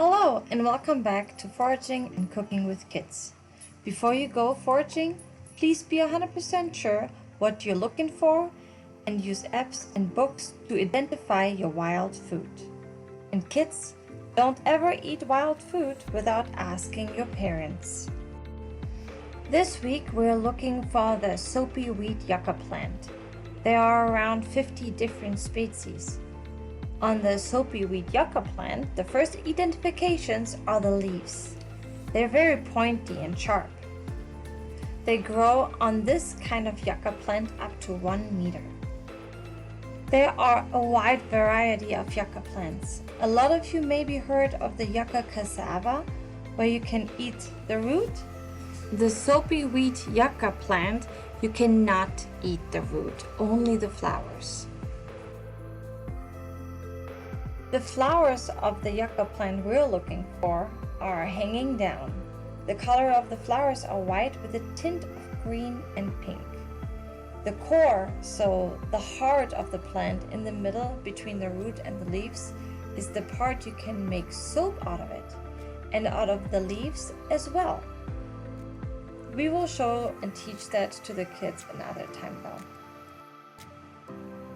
Hello and welcome back to Foraging and Cooking with Kids. Before you go foraging, please be 100% sure what you're looking for and use apps and books to identify your wild food. And kids, don't ever eat wild food without asking your parents. This week we're looking for the soapy wheat yucca plant. There are around 50 different species. On the soapy wheat yucca plant, the first identifications are the leaves. They're very pointy and sharp. They grow on this kind of yucca plant up to 1 meter. There are a wide variety of yucca plants. A lot of you maybe heard of the yucca cassava, where you can eat the root. The soapy wheat yucca plant, you cannot eat the root, only the flowers. The flowers of the yucca plant we're looking for are hanging down. The color of the flowers are white with a tint of green and pink. The core, so the heart of the plant in the middle between the root and the leaves, is the part you can make soap out of it and out of the leaves as well. We will show and teach that to the kids another time though.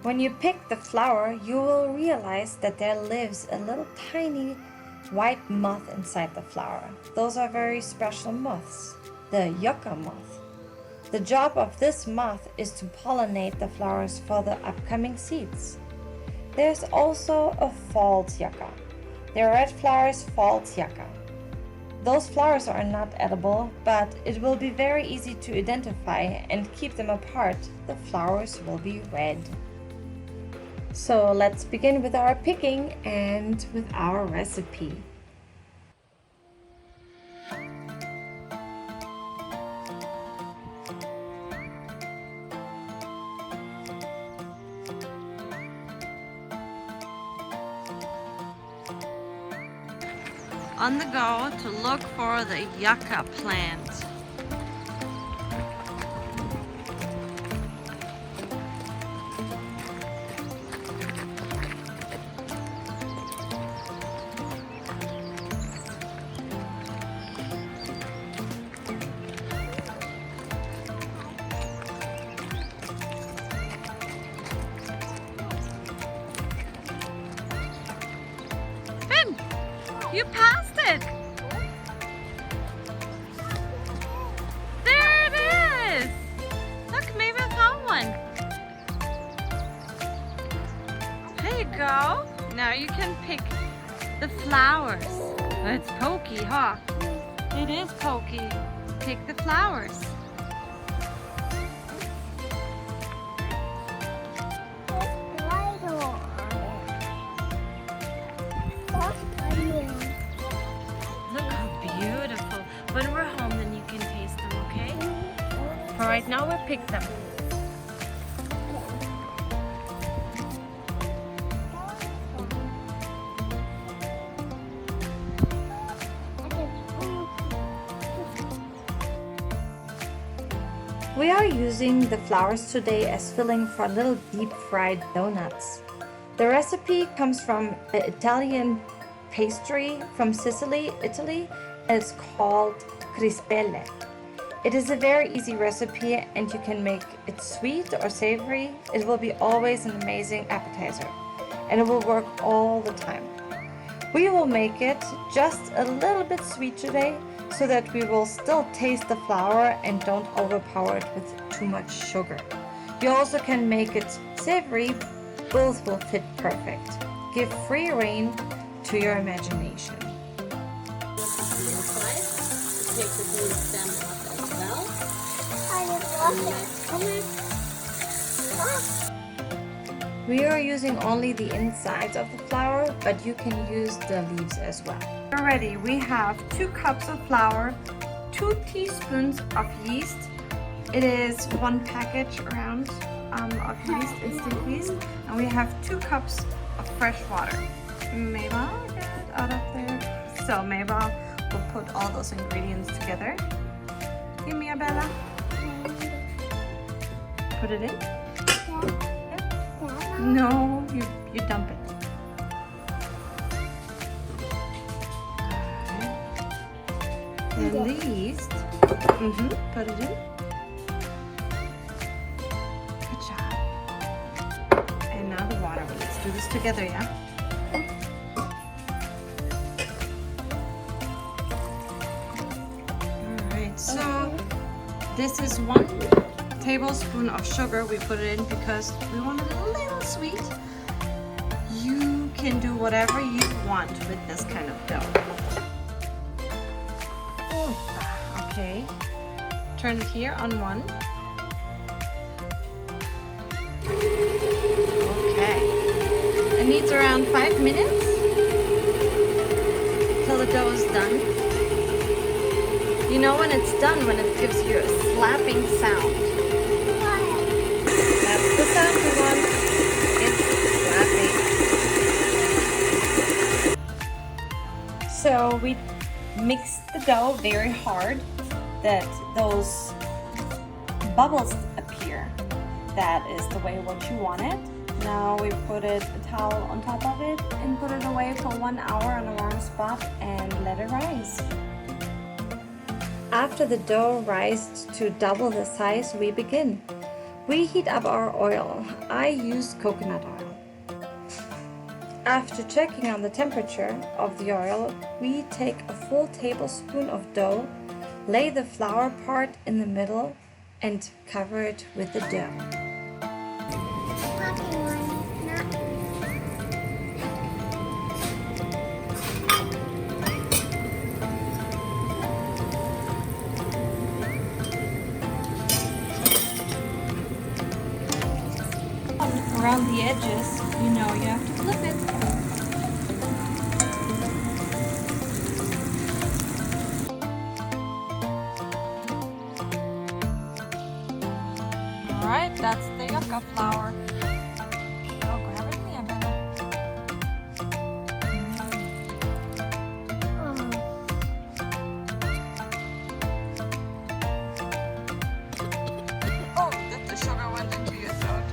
When you pick the flower, you will realize that there lives a little tiny white moth inside the flower. Those are very special moths, the yucca moth. The job of this moth is to pollinate the flowers for the upcoming seeds. There's also a false yucca. The red flowers false yucca. Those flowers are not edible, but it will be very easy to identify and keep them apart. The flowers will be red. So let's begin with our picking and with our recipe. On the go to look for the yucca plant. You passed it! There it is! Look, maybe I found one. There you go. Now you can pick the flowers. It's pokey, huh? It is pokey. Pick the flowers. Beautiful. When we're home, then you can taste them, okay? For right now, we'll pick them. We are using the flowers today as filling for little deep fried donuts. The recipe comes from an Italian pastry from Sicily, Italy. It's called Crispelle. It is a very easy recipe and you can make it sweet or savory. It will be always an amazing appetizer and it will work all the time. We will make it just a little bit sweet today so that we will still taste the flour and don't overpower it with too much sugar. You also can make it savory. Both will fit perfect. Give free rein to your imagination. Take the blue stem off as well. We are using only the insides of the flower, but you can use the leaves as well. Already, we have 2 cups of flour, 2 teaspoons of yeast. It is 1 package around of yeast, instant yeast, and we have 2 cups of fresh water. Maybe I'll get it out of there. So maybe we'll put all those ingredients together. Give me a Bella. Put it in? Yeah. No, you dump it. Then the yeast. Put it in. Good job. And now the water. Let's do this together, yeah? Alright, so this is 1 tablespoon of sugar. We put it in because we want it a little sweet. You can do whatever you want with this kind of dough. Okay, turn it here on 1. Okay, it needs around 5 minutes till the dough is done. You know when it's done, when it gives you a slapping sound. That's the sound we want. It's slapping. So we mix the dough very hard that those bubbles appear. That is the way what you want it. Now we put a towel on top of it and put it away for 1 hour on a warm spot and let it rise. After the dough rises to double the size, we begin. We heat up our oil. I use coconut oil. After checking on the temperature of the oil, we take a full tablespoon of dough, lay the flour part in the middle, and cover it with the dough. Around the edges, you know you have to flip it. Alright, that's the yucca flower. Oh, grab it, yeah, Oh, the sugar went into your throat.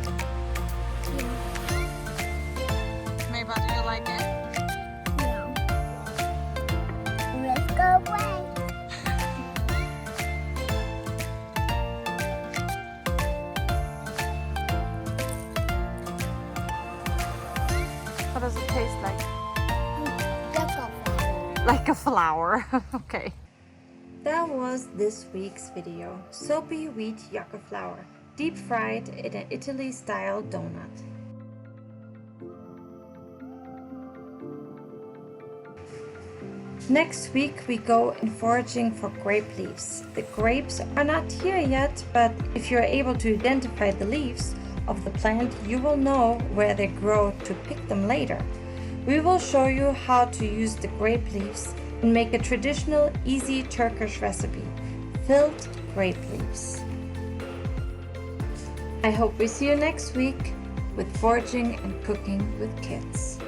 Maybe do you like it? No. Let's go away. What does it taste like? Yucca flower. Like a flower. Okay. That was this week's video. Soapy wheat yucca flower, deep fried in an Italy-style donut. Next week we go in foraging for grape leaves. The grapes are not here yet, but if you're able to identify the leaves of the plant, you will know where they grow to pick them later. We will show you how to use the grape leaves and make a traditional, easy Turkish recipe, filled grape leaves. I hope we see you next week with foraging and cooking with kids.